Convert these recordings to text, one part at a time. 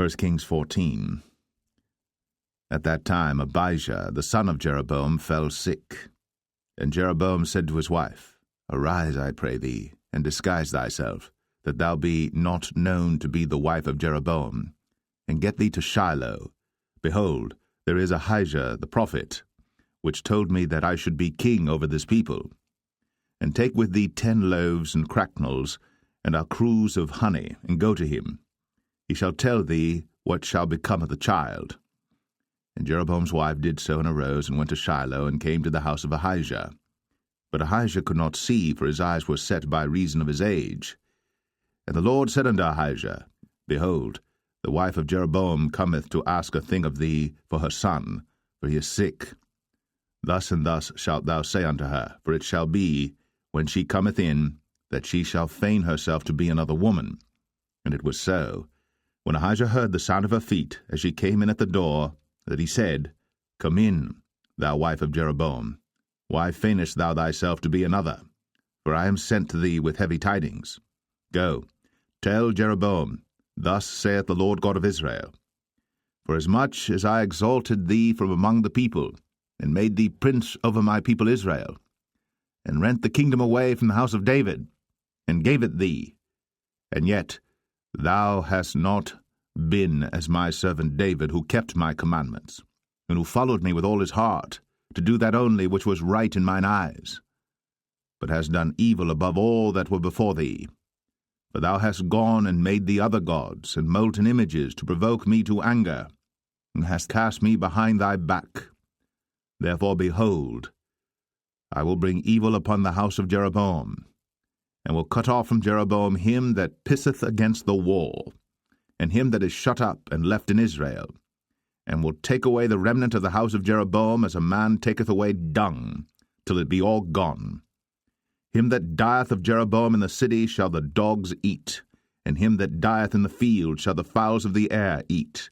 1 Kings 14. At that time Abijah, the son of Jeroboam, fell sick. And Jeroboam said to his wife, Arise, I pray thee, and disguise thyself, that thou be not known to be the wife of Jeroboam, and get thee to Shiloh. Behold, there is Ahijah the prophet, which told me that I should be king over this people. And take with thee 10 loaves and cracknels, and a cruse of honey, and go to him. He shall tell thee what shall become of the child. And Jeroboam's wife did so, and arose, and went to Shiloh, and came to the house of Ahijah. But Ahijah could not see, for his eyes were set by reason of his age. And the Lord said unto Ahijah, Behold, the wife of Jeroboam cometh to ask a thing of thee for her son, for he is sick. Thus and thus shalt thou say unto her, for it shall be, when she cometh in, that she shall feign herself to be another woman. And it was so, when Ahijah heard the sound of her feet, as she came in at the door, that he said, Come in, thou wife of Jeroboam. Why feignest thou thyself to be another? For I am sent to thee with heavy tidings. Go, tell Jeroboam, Thus saith the Lord God of Israel, Forasmuch as I exalted thee from among the people, and made thee prince over my people Israel, and rent the kingdom away from the house of David, and gave it thee, and yet thou hast not been as my servant David, who kept my commandments, and who followed me with all his heart, to do that only which was right in mine eyes, but hast done evil above all that were before thee. For thou hast gone and made thee other gods, and molten images, to provoke me to anger, and hast cast me behind thy back. Therefore, behold, I will bring evil upon the house of Jeroboam, and will cut off from Jeroboam him that pisseth against the wall, and him that is shut up and left in Israel, and will take away the remnant of the house of Jeroboam as a man taketh away dung, till it be all gone. Him that dieth of Jeroboam in the city shall the dogs eat, and him that dieth in the field shall the fowls of the air eat.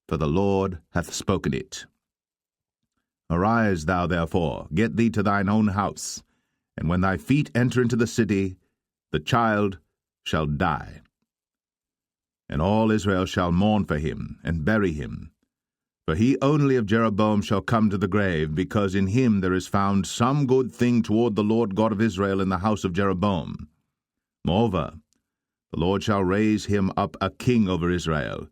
For the Lord hath spoken it. Arise thou therefore, get thee to thine own house, and when thy feet enter into the city, the child shall die. And all Israel shall mourn for him, and bury him. For he only of Jeroboam shall come to the grave, because in him there is found some good thing toward the Lord God of Israel in the house of Jeroboam. Moreover, the Lord shall raise him up a king over Israel,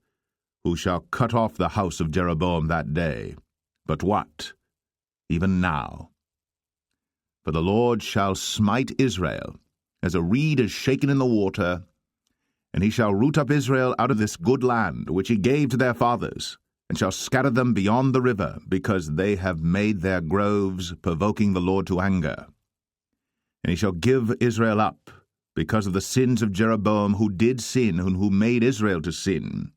who shall cut off the house of Jeroboam that day. But what? Even now. For the Lord shall smite Israel, as a reed is shaken in the water, and he shall root up Israel out of this good land, which he gave to their fathers, and shall scatter them beyond the river, because they have made their groves, provoking the Lord to anger. And he shall give Israel up, because of the sins of Jeroboam, who did sin, and who made Israel to sin.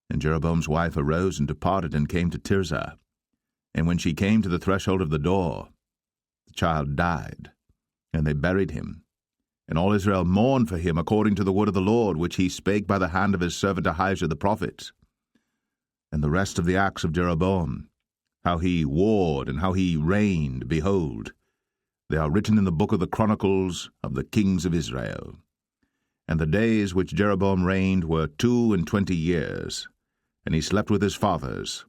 And Jeroboam's wife arose and departed, and came to Tirzah. And when she came to the threshold of the door, the child died, and they buried him. And all Israel mourned for him according to the word of the Lord, which he spake by the hand of his servant Ahijah the prophet. And the rest of the acts of Jeroboam, how he warred and how he reigned, behold, they are written in the book of the Chronicles of the kings of Israel. And the days which Jeroboam reigned were 22 years, and he slept with his fathers,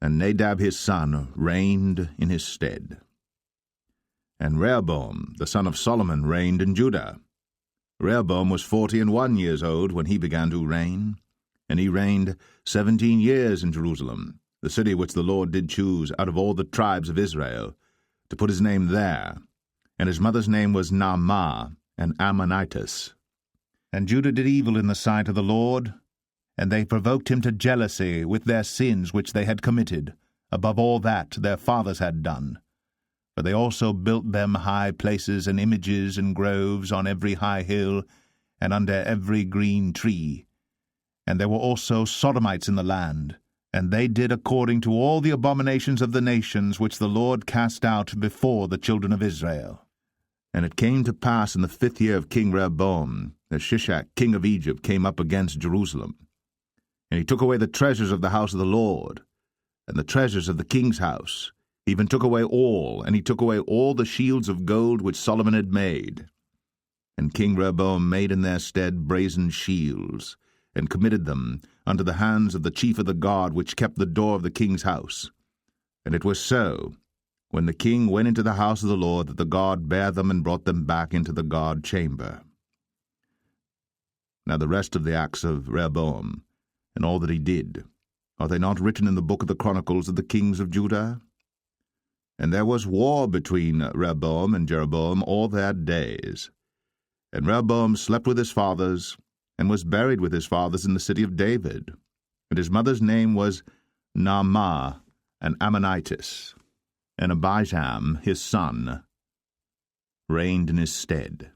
and Nadab his son reigned in his stead. And Rehoboam, the son of Solomon, reigned in Judah. Rehoboam was 41 years old when he began to reign, and he reigned 17 years in Jerusalem, the city which the Lord did choose out of all the tribes of Israel, to put his name there. And his mother's name was Naamah, an Ammonitess. And Judah did evil in the sight of the Lord, and they provoked him to jealousy with their sins which they had committed, above all that their fathers had done. For they also built them high places and images and groves on every high hill, and under every green tree. And there were also sodomites in the land, and they did according to all the abominations of the nations which the Lord cast out before the children of Israel. And it came to pass in the 5th year of King Rehoboam, that Shishak king of Egypt came up against Jerusalem. And he took away the treasures of the house of the Lord, and the treasures of the king's house, even took away all, and he took away all the shields of gold which Solomon had made. And King Rehoboam made in their stead brazen shields, and committed them unto the hands of the chief of the guard which kept the door of the king's house. And it was so, when the king went into the house of the Lord, that the guard bare them and brought them back into the guard chamber. Now the rest of the acts of Rehoboam, and all that he did, are they not written in the book of the Chronicles of the kings of Judah? And there was war between Rehoboam and Jeroboam all their days. And Rehoboam slept with his fathers, and was buried with his fathers in the city of David. And his mother's name was Naamah, an Ammonitess. And Abijam, his son, reigned in his stead.